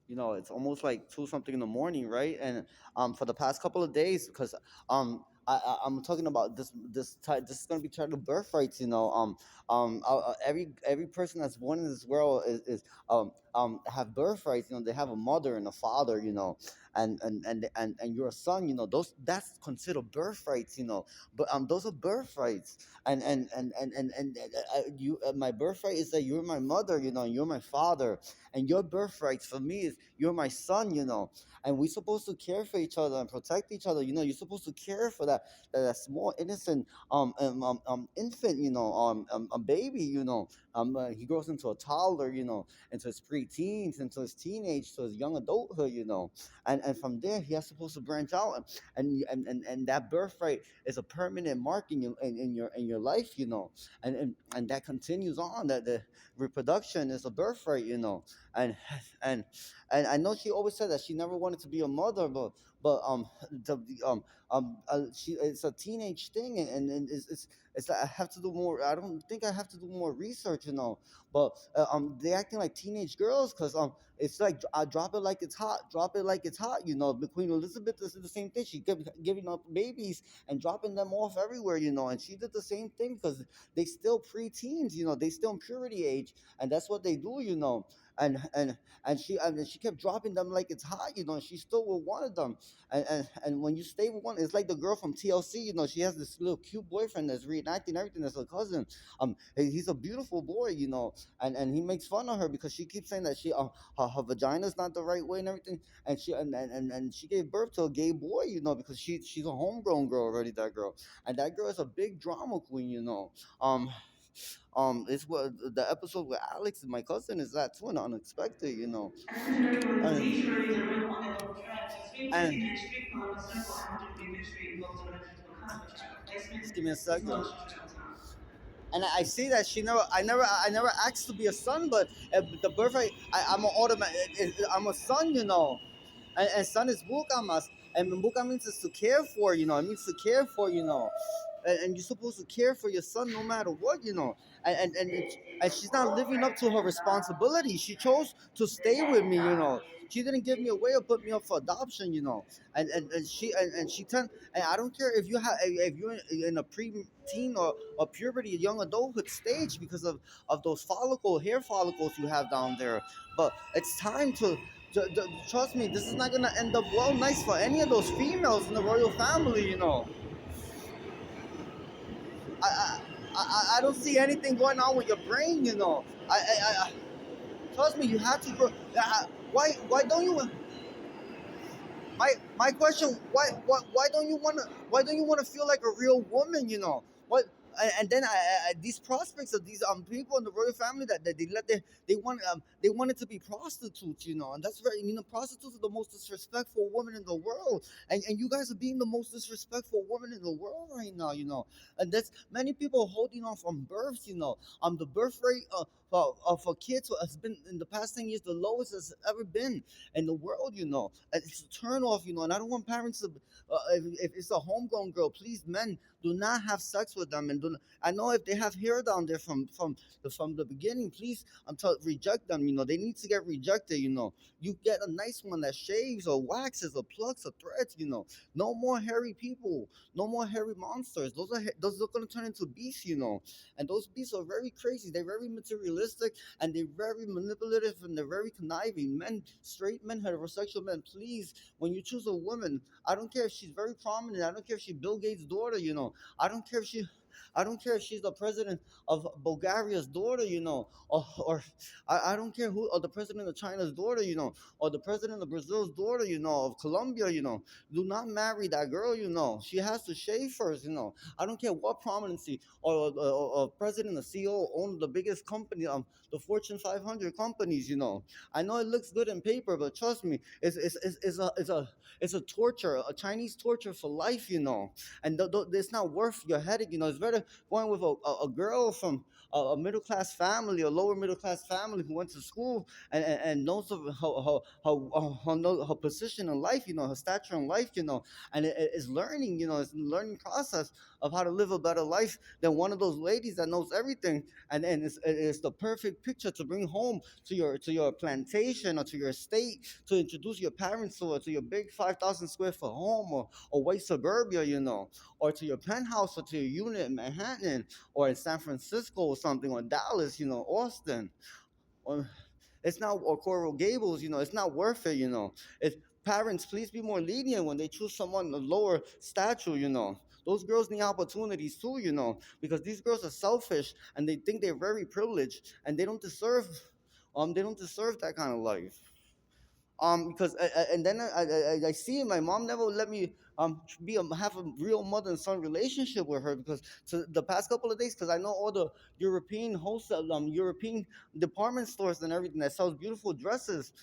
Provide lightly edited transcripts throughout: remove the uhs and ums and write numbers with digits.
It's almost like two something in the morning, right? And for the past couple of days, because I'm talking about this is gonna be titled birthrights. Every person that's born in this world is have birthrights. They have a mother and a father. And you're a son. That's considered birthrights. But those are birthrights. My birthright is that you're my mother. And you're my father, and your birthrights for me is you're my son. And we're supposed to care for each other and protect each other. You're supposed to care for that small innocent infant, a baby. He grows into a toddler, into his preteens, into his teenage, to his young adulthood. And from there he has supposed to branch out, and that birthright is a permanent mark in your life. And that continues on, that the reproduction is a birthright. And and and I know she always said that she never wanted to be a mother, but she it's a teenage thing, and it's like I have to do more. I don't think I have to do more research. But they acting like teenage girls, because it's like I drop it like it's hot, drop it like it's hot. The Queen Elizabeth is the same thing. She kept giving up babies and dropping them off everywhere. And she did the same thing because they still preteens. They still in purity age, and that's what they do. And she kept dropping them like it's hot. She still with one of them. And when you stay with one, it's like the girl from TLC. She has this little cute boyfriend that's reenacting everything as her cousin. He's a beautiful boy. And he makes fun of her because she keeps saying that her vagina's not the right way and everything. And she gave birth to a gay boy. Because she's a homegrown girl already. That girl, and that girl is a big drama queen. Um, it's what the episode with Alex and my cousin is that too, and unexpected. And and just give me a second. And I see that I never asked to be a son, but the birthright, I'm an automatic. I'm a son. And son is bukamas, and buka means is to care for. It means to care for. And you're supposed to care for your son no matter what. And she's not living up to her responsibility. She chose to stay with me. She didn't give me away or put me up for adoption. And she turned. And I don't care if you're in a pre-teen or puberty, young adulthood stage, because of those hair follicles you have down there. But it's time to. Trust me, this is not gonna end up well nice for any of those females in the royal family. I, I don't see anything going on with your brain. Trust me, you have to grow. Why don't you? My question, why don't you want to feel like a real woman? What? And then these prospects of these people in the royal family that they wanted to be prostitutes. And that's very, prostitutes are the most disrespectful woman in the world, and you guys are being the most disrespectful woman in the world right now. And that's many people holding on from births. The birth rate for kids has been in the past 10 years the lowest it's ever been in the world. And it's a turn off. And I don't want parents to, if it's a homegrown girl, please, men, do not have sex with them. And I know if they have hair down there from the beginning, please, reject them. They need to get rejected. You get a nice one that shaves or waxes or plucks or threads. No more hairy people, no more hairy monsters. Those are going to turn into beasts. And those beasts are very crazy. They're very materialistic, and they're very manipulative, and they're very conniving. Men, straight men, heterosexual men, please, when you choose a woman, I don't care if she's very prominent. I don't care if she's Bill Gates' daughter. I don't care if she. I don't care if she's the president of Bulgaria's daughter. Or I don't care who, or the president of China's daughter. Or the president of Brazil's daughter. Of Colombia. Do not marry that girl. She has to shave first. I don't care what prominency, or president, or CEO, own the biggest company, the Fortune 500 companies. I know it looks good in paper, but trust me, it's a torture, a Chinese torture for life. And it's not worth your headache. It's better going with a girl a middle class family, a lower middle class family who went to school and knows of her position in life, her stature in life, and it is learning, it's a learning process of how to live a better life than one of those ladies that knows everything, and it's the perfect picture to bring home to your plantation or to your estate, to introduce your parents to your big 5,000 square foot home, or white suburbia, or to your penthouse, or to your unit in Manhattan, or in San Francisco or something, or Dallas, Austin, or it's not, or Coral Gables, it's not worth it, It's parents, please be more lenient when they choose someone of lower stature, Those girls need opportunities too, because these girls are selfish and they think they're very privileged and they don't deserve that kind of life. Because and then I see my mom never let me have a real mother and son relationship with her, because to the past couple of days, because I know all the European wholesale European department stores and everything that sells beautiful dresses,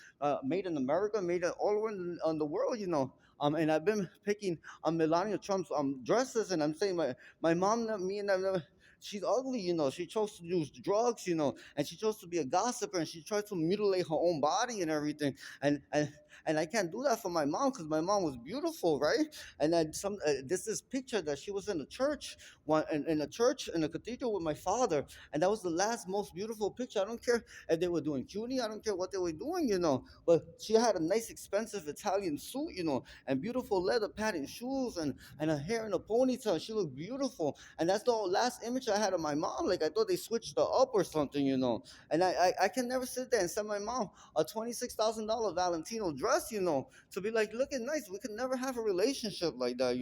made in America, made all over on the world, and I've been picking Melania Trump's dresses, and I'm saying my mom, me and she's ugly, she chose to use drugs, and she chose to be a gossiper, and she tried to mutilate her own body and everything, and I can't do that for my mom, because my mom was beautiful, right? And then this is picture that she was in a church, in a church in a cathedral with my father, and that was the last most beautiful picture. I don't care if they were doing cutie, I don't care what they were doing, but she had a nice expensive Italian suit, and beautiful leather pattern shoes, and her hair in a ponytail. She looked beautiful, and that's the last image I had of my mom. Like, I thought they switched her up or something, and I can never sit there and send my mom a $26,000 Valentino dress, to be like looking nice. We could never have a relationship like that,